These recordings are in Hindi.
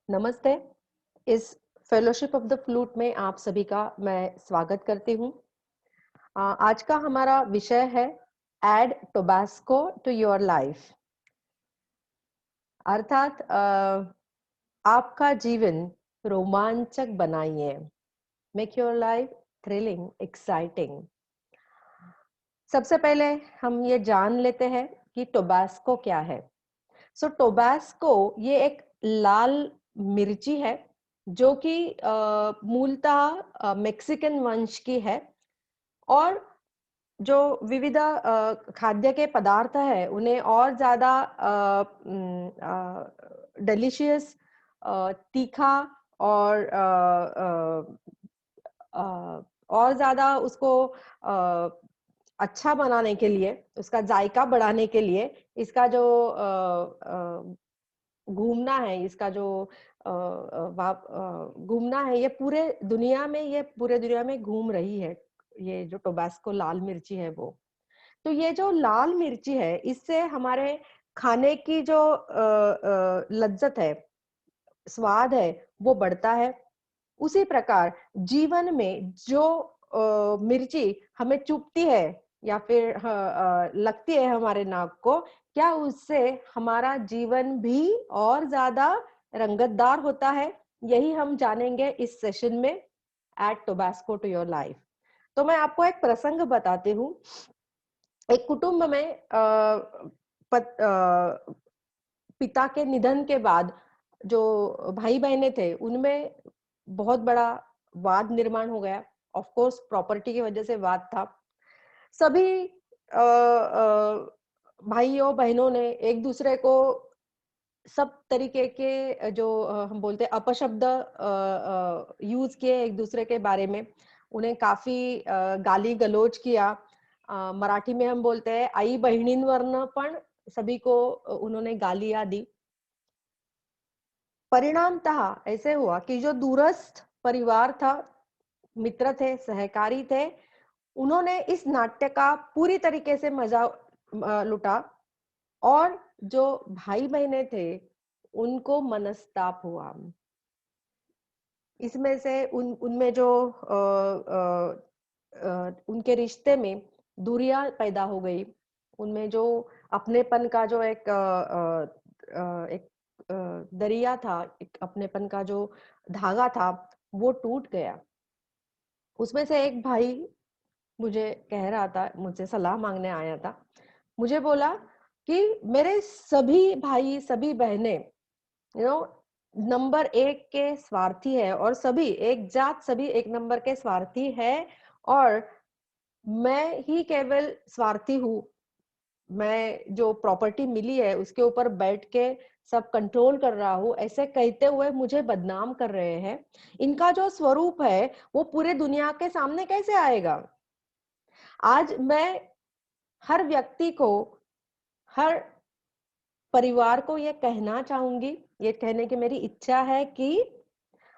नमस्ते। इस फेलोशिप ऑफ द फ्लूट में आप सभी का मैं स्वागत करती हूँ। आज का हमारा विषय है add Tabasco to your life. अर्थात आपका जीवन रोमांचक बनाइए। Make your life thrilling, exciting. सबसे पहले हम ये जान लेते हैं कि टोबैस्को क्या है। टोबैस्को ये एक लाल मिर्ची है जो कि मूलतः मेक्सिकन वंश की है। और जो विविध खाद्य के पदार्थ है उन्हें और ज्यादा डिलीशियस, तीखा और और ज्यादा उसको अच्छा बनाने के लिए, उसका जायका बढ़ाने के लिए इसका जो घूमना है, इसका जो घूमना है, ये पूरे दुनिया में घूम रही है। ये जो टोबैस्को लाल मिर्ची है वो, तो ये जो लाल मिर्ची है इससे हमारे खाने की जो लज्जत है, स्वाद है, वो बढ़ता है। उसी प्रकार जीवन में जो मिर्ची हमें चुभती है या फिर लगती है हमारे नाक को, क्या उससे हमारा जीवन भी और ज्यादा रंगतदार होता है? यही हम जानेंगे इस सेशन में, add Tabasco to your life. तो मैं आपको एक प्रसंग बताती हूँ। एक कुटुंब में पिता के निधन के बाद जो भाई बहने थे उनमें बहुत बड़ा वाद निर्माण हो गया। ऑफ कोर्स प्रॉपर्टी की वजह से वाद था। सभी भाइयों बहनों ने एक दूसरे को सब तरीके के जो हम बोलते हैं अपशब्द यूज किए एक दूसरे के बारे में। उन्हें काफी गाली गलौज किया। मराठी में हम बोलते हैं आई बहिणींवरनं पण सभी को उन्होंने गालियां दी। परिणामतः ऐसे हुआ कि जो दूरस्थ परिवार था, मित्र थे, सहकारी थे, उन्होंने इस नाट्य का पूरी तरीके से मजा लुटा। और जो भाई बहने थे उनको मनस्ताप हुआ। इसमें से उनमें जो उनके रिश्ते में दूरियां पैदा हो गई। उनमें जो अपनेपन का जो एक दरिया था, एक अपनेपन का जो धागा था, वो टूट गया। उसमें से एक भाई मुझे कह रहा था, मुझसे सलाह मांगने आया था। मुझे बोला कि मेरे सभी भाई, सभी बहनें यू नो नंबर एक के स्वार्थी है, और सभी एक जात, सभी एक नंबर के स्वार्थी है, और मैं ही केवल स्वार्थी हूँ। मैं जो प्रॉपर्टी मिली है उसके ऊपर बैठ के सब कंट्रोल कर रहा हूँ, ऐसे कहते हुए मुझे बदनाम कर रहे हैं। इनका जो स्वरूप है वो पूरे दुनिया के सामने कैसे आएगा? आज मैं हर व्यक्ति को, हर परिवार को ये कहना चाहूंगी, ये कहने की मेरी इच्छा है कि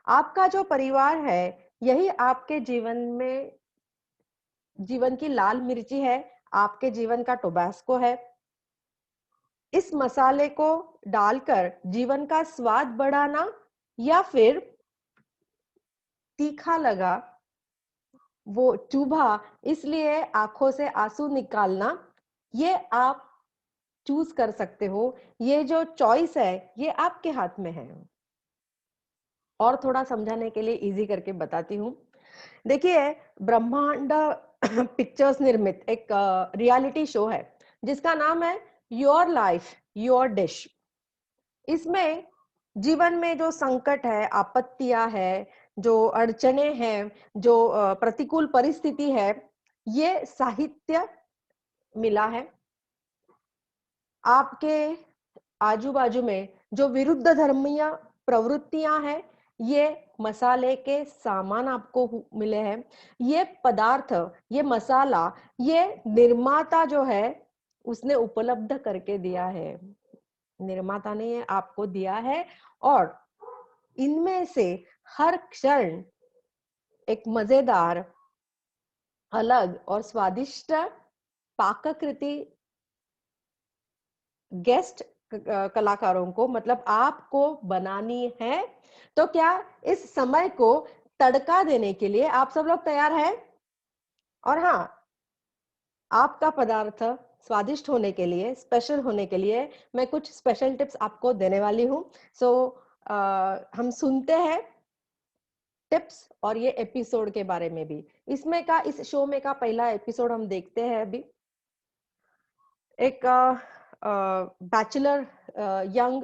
आपका जो परिवार है यही आपके जीवन में, जीवन की लाल मिर्ची है, आपके जीवन का टोबैस्को है। इस मसाले को डालकर जीवन का स्वाद बढ़ाना या फिर तीखा लगा, वो चुभा, इसलिए आंखों से आंसू निकालना, ये आप चूज कर सकते हो। ये जो चॉइस है ये आपके हाथ में है। और थोड़ा समझाने के लिए इजी करके बताती हूँ। देखिए, ब्रह्मांड पिक्चर्स निर्मित एक रियलिटी शो है जिसका नाम है योर लाइफ योर डिश। इसमें जीवन में जो संकट है, आपत्तियां है, जो अड़चने हैं, जो प्रतिकूल परिस्थिति है, ये साहित्य मिला है। आपके आजू बाजू में जो विरुद्ध धर्मीय प्रवृत्तियां हैं, ये मसाले के सामान आपको मिले हैं। ये पदार्थ, ये मसाला, ये निर्माता जो है उसने उपलब्ध करके दिया है। निर्माता ने ये आपको दिया है, और इनमें से हर क्षण एक मजेदार, अलग और स्वादिष्ट पाककृति गेस्ट कलाकारों को, मतलब आपको बनानी है। तो क्या इस समय को तड़का देने के लिए आप सब लोग तैयार हैं? और हाँ, आपका पदार्थ स्वादिष्ट होने के लिए, स्पेशल होने के लिए मैं कुछ स्पेशल टिप्स आपको देने वाली हूँ। सो हम सुनते हैं टिप्स और ये एपिसोड के बारे में भी। इस शो में का पहला एपिसोड हम देखते हैं अभी। एक बैचलर यंग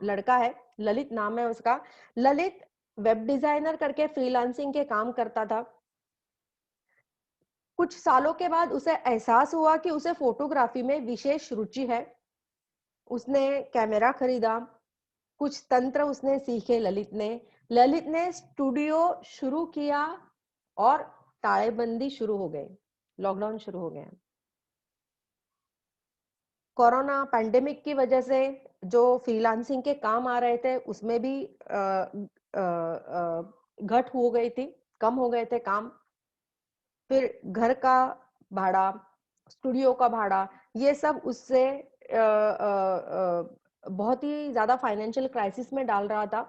लड़का है, ललित नाम है उसका। ललित वेब डिजाइनर करके फ्रीलांसिंग के काम करता था। कुछ सालों के बाद उसे एहसास हुआ कि उसे फोटोग्राफी में विशेष रुचि है। उसने कैमरा खरीदा, कुछ तंत्र उसने सीखे ललित ने स्टूडियो शुरू किया और तालेबंदी शुरू हो गई, लॉकडाउन शुरू हो गया। कोरोना पैंडेमिक की वजह से जो फ्रीलांसिंग के काम आ रहे थे उसमें भी घट हो गई थी, कम हो गए थे काम। फिर घर का भाड़ा, स्टूडियो का भाड़ा, ये सब उससे बहुत ही ज्यादा फाइनेंशियल क्राइसिस में डाल रहा था।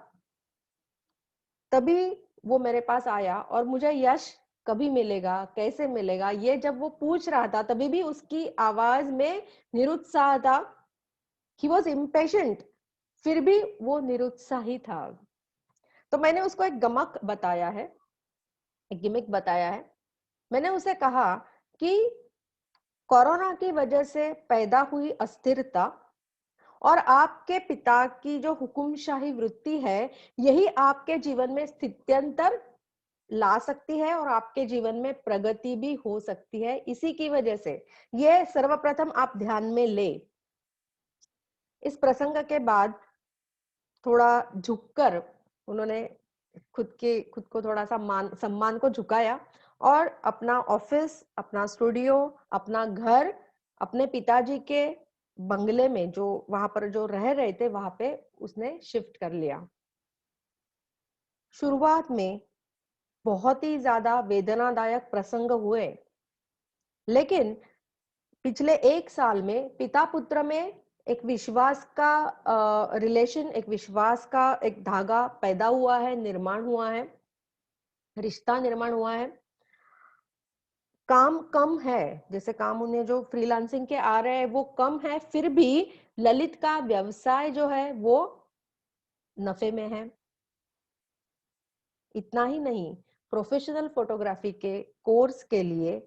तभी वो मेरे पास आया और मुझे यश कभी मिलेगा, कैसे मिलेगा, ये जब वो पूछ रहा था तभी भी उसकी आवाज में निरुत्साह था। ही वॉज इम्पेशेंट, फिर भी वो निरुत्साही था। तो मैंने उसको एक गमक बताया है, एक गिमिक बताया है। मैंने उसे कहा कि कोरोना की वजह से पैदा हुई अस्थिरता और आपके पिता की जो हुकुमशाही वृत्ति है, यही आपके जीवन में स्थित्यंतर ला सकती है और आपके जीवन में प्रगति भी हो सकती है। इसी की वजह से ये सर्वप्रथम आप ध्यान में ले। इस प्रसंग के बाद थोड़ा झुककर उन्होंने खुद को थोड़ा सा सम्मान को झुकाया और अपना ऑफिस, अपना स्टूडियो, अपना घर अपने पिताजी के बंगले में, जो वहां पर जो रह रहे थे, वहां पे उसने शिफ्ट कर लिया। शुरुआत में बहुत ही ज्यादा वेदनादायक प्रसंग हुए, लेकिन पिछले 1 साल में पिता पुत्र में एक विश्वास का रिलेशन, एक विश्वास का एक धागा पैदा हुआ है, निर्माण हुआ है, रिश्ता निर्माण हुआ है। काम कम है, जैसे काम उन्हें जो फ्रीलांसिंग के आ रहे हैं वो कम है, फिर भी ललित का व्यवसाय जो है वो नफे में है। इतना ही नहीं, प्रोफेशनल फोटोग्राफी के कोर्स के लिए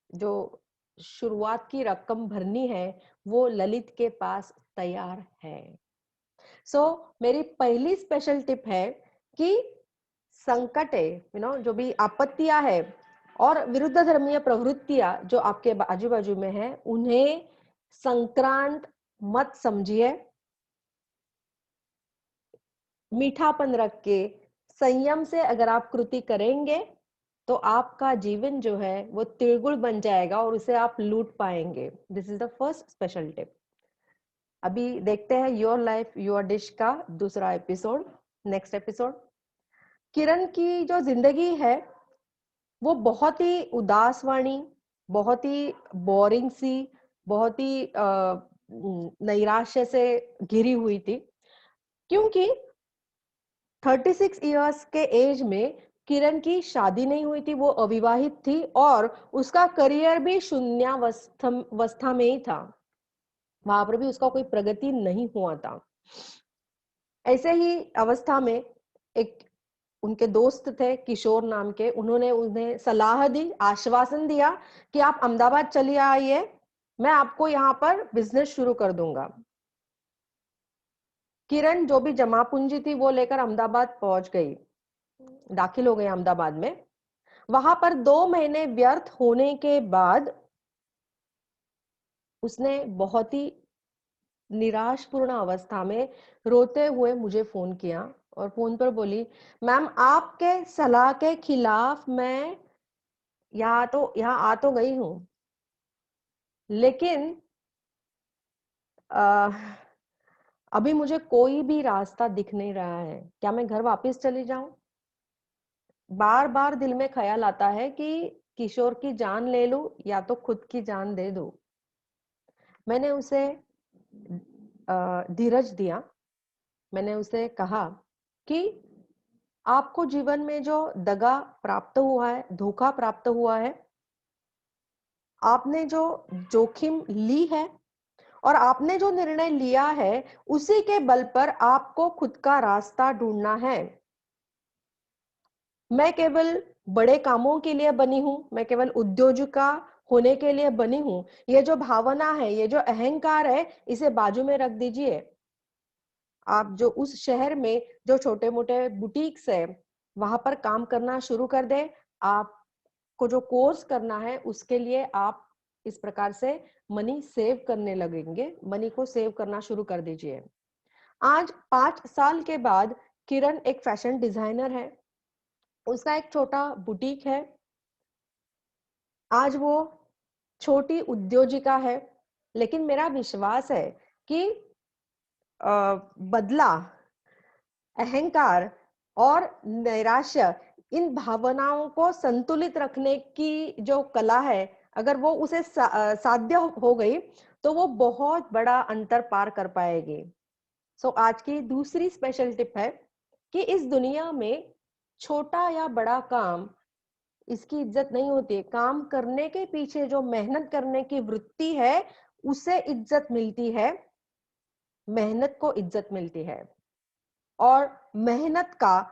जो शुरुआत की रकम भरनी है वो ललित के पास तैयार है। मेरी पहली स्पेशल टिप है कि संकट है, जो भी आपत्तियां है और विरुद्ध धर्मीय प्रवृत्तियां जो आपके आजू बाजू में है, उन्हें संक्रांत मत समझिए। मीठापन रख के, संयम से अगर आप कृति करेंगे तो आपका जीवन जो है वो तिरगुल बन जाएगा और उसे आप लूट पाएंगे। This is the first special tip. अभी देखते हैं योर लाइफ योर डिश का दूसरा एपिसोड, नेक्स्ट एपिसोड। किरण की जो जिंदगी है वो बहुत ही उदास वाणी, बहुत ही बोरिंग सी, बहुत ही नैराश्य से घिरी हुई थी, क्योंकि 36 इयर्स के एज में किरण की शादी नहीं हुई थी, वो अविवाहित थी और उसका करियर भी शून्यावस्था में ही था। वहां पर भी उसका कोई प्रगति नहीं हुआ था। ऐसे ही अवस्था में एक उनके दोस्त थे किशोर नाम के, उन्होंने उन्हें सलाह दी, आश्वासन दिया कि आप अहमदाबाद चलिए आइए, मैं आपको यहाँ पर बिजनेस शुरू कर दूंगा। किरण जो भी जमा पूंजी थी वो लेकर अहमदाबाद पहुंच गई, दाखिल हो गई अहमदाबाद में। वहां पर 2 महीने व्यर्थ होने के बाद उसने बहुत ही निराशपूर्ण अवस्था में रोते हुए मुझे फोन किया और फोन पर बोली, मैम आपके सलाह के खिलाफ मैं यहाँ आ तो गई हूं, लेकिन अभी मुझे कोई भी रास्ता दिख नहीं रहा है। क्या मैं घर वापस चली जाऊं? बार बार दिल में ख्याल आता है कि किशोर की जान ले लूं या तो खुद की जान दे दूं। मैंने उसे धीरज दिया। मैंने उसे कहा कि आपको जीवन में जो दगा प्राप्त हुआ है, धोखा प्राप्त हुआ है, आपने जो जोखिम ली है और आपने जो निर्णय लिया है, उसी के बल पर आपको खुद का रास्ता ढूंढना है। मैं केवल बड़े कामों के लिए बनी हूं, मैं केवल उद्योजिका होने के लिए बनी हूं। ये जो भावना है, ये जो अहंकार है, इसे बाजू में रख दीजिए। आप जो उस शहर में जो छोटे मोटे बुटीक्स है, वहां पर काम करना शुरू कर दे। आपको जो कोर्स करना है, उसके लिए आप इस प्रकार से मनी सेव करने लगेंगे। मनी को सेव करना शुरू कर दीजिए। आज 5 साल के बाद किरण एक फैशन डिजाइनर है, उसका एक छोटा बुटीक है। आज वो छोटी उद्योजिका है, लेकिन मेरा विश्वास है कि बदला, अहंकार और नैराश्य, इन भावनाओं को संतुलित रखने की जो कला है, अगर वो उसे साध्य हो गई, तो वो बहुत बड़ा अंतर पार कर पाएगी। सो आज की दूसरी स्पेशल टिप है कि इस दुनिया में छोटा या बड़ा काम, इसकी इज्जत नहीं होती। काम करने के पीछे जो मेहनत करने की वृत्ति है, उसे इज्जत मिलती है, मेहनत को इज्जत मिलती है। और मेहनत का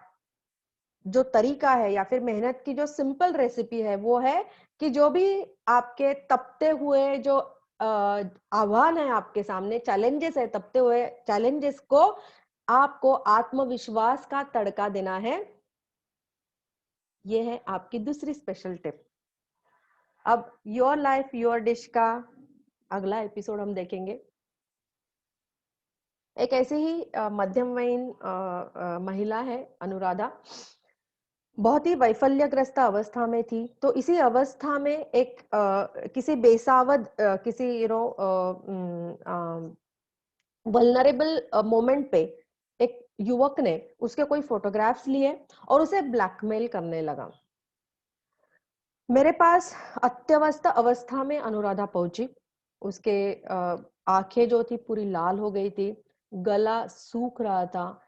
जो तरीका है या फिर मेहनत की जो सिंपल रेसिपी है, वो है कि जो भी आपके तपते हुए जो आह्वान है आपके सामने, चैलेंजेस है, तपते हुए चैलेंजेस को आपको आत्मविश्वास का तड़का देना है। ये है आपकी दूसरी स्पेशल टिप। अब योर लाइफ योर डिश का अगला एपिसोड हम देखेंगे। एक ऐसी ही मध्यम वयीन महिला है अनुराधा, बहुत ही वैफल्यग्रस्त अवस्था में थी। तो इसी अवस्था में एक किसी बेसावध किसी वल्नरेबल मोमेंट पे एक युवक ने उसके कोई फोटोग्राफ्स लिए और उसे ब्लैकमेल करने लगा। मेरे पास अत्यवस्थ अवस्था में अनुराधा पहुंची। उसके आंखें जो थी पूरी लाल हो गई थी, गला सूख रहा था,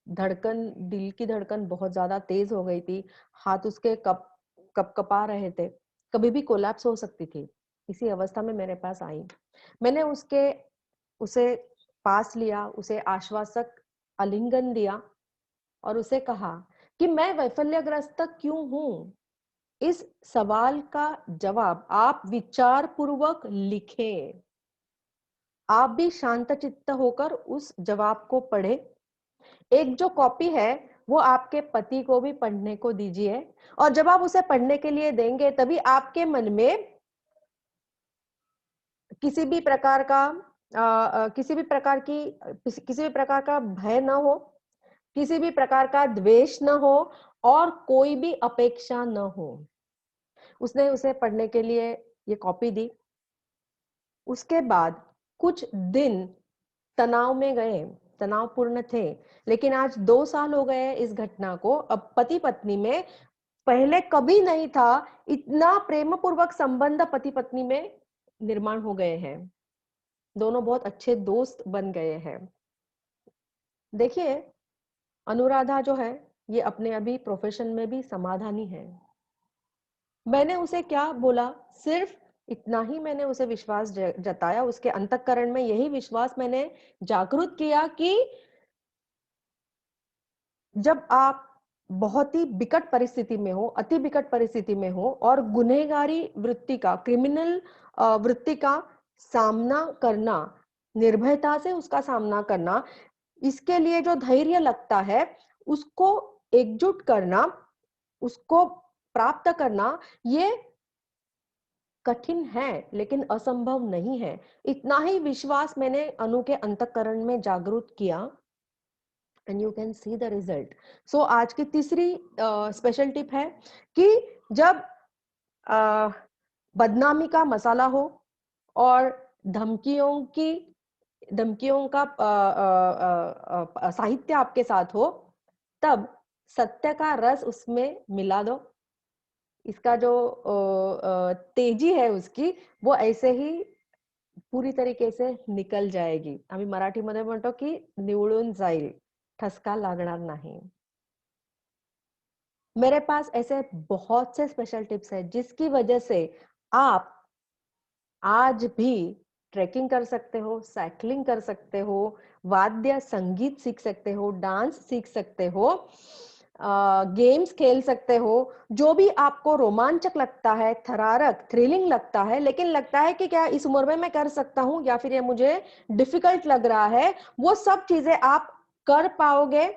धड़कन, दिल की धड़कन बहुत ज्यादा तेज हो गई थी, हाथ उसके कपकपा रहे थे, कभी भी कोलैप्स हो सकती थी। इसी अवस्था में मेरे पास आई। मैंने उसे पास लिया, उसे आश्वासक आलिंगन दिया और उसे कहा कि मैं वैफल्यग्रस्त क्यों हूं। इस सवाल का जवाब आप विचार पूर्वक लिखें। आप भी शांत चित्त होकर उस जवाब को पढ़े। एक जो कॉपी है वो आपके पति को भी पढ़ने को दीजिए, और जब आप उसे पढ़ने के लिए देंगे, तभी आपके मन में किसी भी प्रकार का किसी भी प्रकार का भय न हो, किसी भी प्रकार का द्वेष न हो, और कोई भी अपेक्षा न हो। उसने उसे पढ़ने के लिए ये कॉपी दी। उसके बाद कुछ दिन तनाव में गए, तनावपूर्ण थे। लेकिन आज 2 साल हो गए इस घटना को। अब पति पत्नी में पहले कभी नहीं था इतना प्रेम पूर्वक संबंध पति पत्नी में निर्माण हो गए हैं। दोनों बहुत अच्छे दोस्त बन गए हैं। देखिए, अनुराधा जो है, ये अपने अभी प्रोफेशन में भी समाधानी है। मैंने उसे क्या बोला, सिर्फ इतना ही मैंने उसे विश्वास जताया। उसके अंतःकरण में यही विश्वास मैंने जागृत किया कि जब आप बहुत ही विकट परिस्थिति में हो, अति विकट परिस्थिति में हो, और गुनहगारी वृत्ति का, क्रिमिनल वृत्ति का सामना करना, निर्भयता से उसका सामना करना, इसके लिए जो धैर्य लगता है, उसको एकजुट करना, उसको प्राप्त करना, ये कठिन है लेकिन असंभव नहीं है। इतना ही विश्वास मैंने अनु के अंतःकरण में जागृत किया, and you can see the result. So आज की तीसरी स्पेशल टिप है कि जब बदनामी का मसाला हो और धमकियों का साहित्य आपके साथ हो, तब सत्य का रस उसमें मिला दो। इसका जो तेजी है उसकी, वो ऐसे ही पुरी तरीके से निकल जाएगी. आम्ही मराठीमध्ये म्हणतो की निवळून जाईल, ठसका लागणार नाही. मेरे पास ऐसे बहुत से स्पेशल टिप्स हैं जिसकी वजह से आप आज भी ट्रेकिंग कर सकते हो, साइक्लिंग कर सकते हो, वाद्य संगीत सीख सकते हो, डांस सीख सकते हो, गेम्स खेल सकते हो, जो भी आपको रोमांचक लगता है, थरारक, थ्रिलिंग लगता है, लेकिन लगता है कि क्या इस उम्र में मैं कर सकता हूँ या फिर ये मुझे डिफिकल्ट लग रहा है, वो सब चीजें आप कर पाओगे,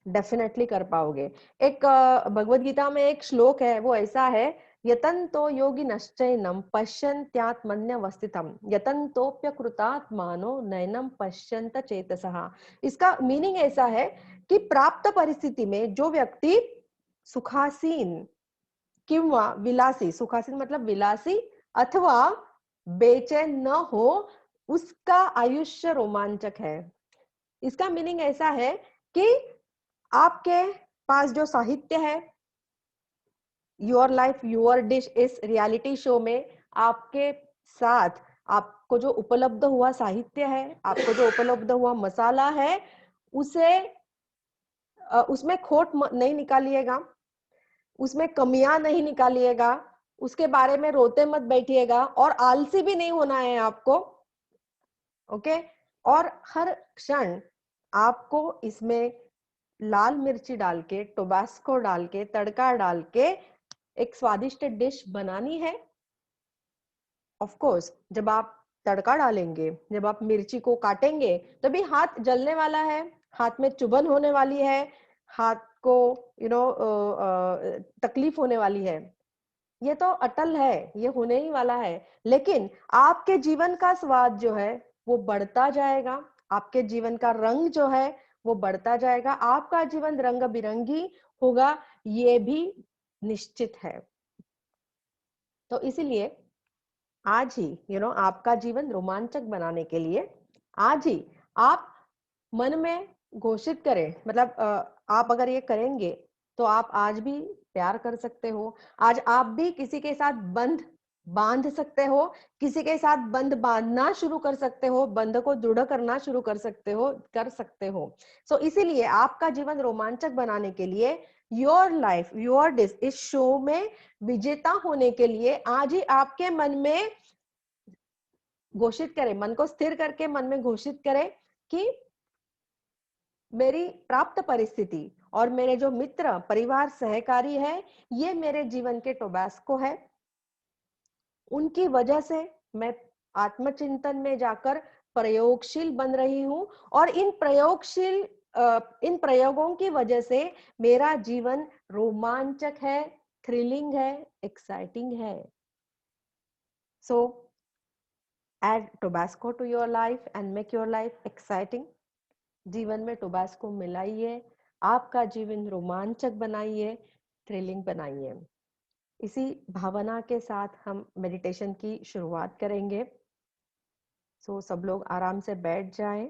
डेफिनेटली कर पाओगे. एक भगवत गीता में एक श्लोक है, वो ऐसा है, यतन्तो योगिनश्चैनं पश्यन्त्यात्मन्यवस्थितम् यतन्तोऽप्यकृतात्मानो नैनं पश्यन्त चेतसः. इसका मीनिंग ऐसा है कि प्राप्त परिस्थिति में जो व्यक्ति सुखासीन किंवा विलासी, सुखासीन मतलब विलासी अथवा बेचैन न हो, उसका आयुष्य रोमांचक है. इसका मीनिंग ऐसा है कि आपके पास जो साहित्य है, योर लाइफ योर डिश इस रियलिटी शो में आपके साथ आपको जो उपलब्ध हुआ साहित्य है, आपको जो उपलब्ध हुआ मसाला है, उसे उसमें खोट नहीं निकालिएगा, उसमें कमियां नहीं निकालिएगा, उसके बारे में रोते मत बैठिएगा और आलसी भी नहीं होना है आपको. ओके. और हर क्षण आपको इसमें लाल मिर्ची डाल के, टोबास्को डाल के, तड़का डाल के एक स्वादिष्ट डिश बनानी है. ऑफ कोर्स जब आप तड़का डालेंगे, जब आप मिर्ची को काटेंगे, तभी हाथ जलने वाला है, हाथ में चुभन होने वाली है, हाथ को तकलीफ होने वाली है. ये तो अटल है, ये होने ही वाला है. लेकिन आपके जीवन का स्वाद जो है वो बढ़ता जाएगा, आपके जीवन का रंग जो है वो बढ़ता जाएगा, आपका जीवन रंग बिरंगी होगा, ये भी निश्चित है. तो इसीलिए आज ही आपका जीवन रोमांचक बनाने के लिए आज ही आप मन में घोषित करें, मतलब आप अगर ये करेंगे तो आप आज भी प्यार कर सकते हो, आज आप भी किसी के साथ बंध बांध सकते हो, किसी के साथ बंध बांधना शुरू कर सकते हो, बंध को दृढ़ करना शुरू कर सकते हो. सो इसीलिए आपका जीवन रोमांचक बनाने के लिए योर लाइफ योर डिस इस शो में विजेता होने के लिए आज ही आपके मन में घोषित करें, मन को स्थिर करके मन में घोषित करें कि मेरी प्राप्त परिस्थिति और मेरे जो मित्र परिवार सहकारी है, ये मेरे जीवन के टोबैस्को है. उनकी वजह से मैं आत्मचिंतन में जाकर प्रयोगशील बन रही हूं और इन प्रयोगों की वजह से मेरा जीवन रोमांचक है, थ्रिलिंग है, एक्साइटिंग है. सो add Tabasco to your life and make your life exciting. जीवन में टोबास्को मिलाइए, आपका जीवन रोमांचक बनाइए, थ्रिलिंग बनाइए. इसी भावना के साथ हम मेडिटेशन की शुरुआत करेंगे. सो सब लोग आराम से बैठ जाएं.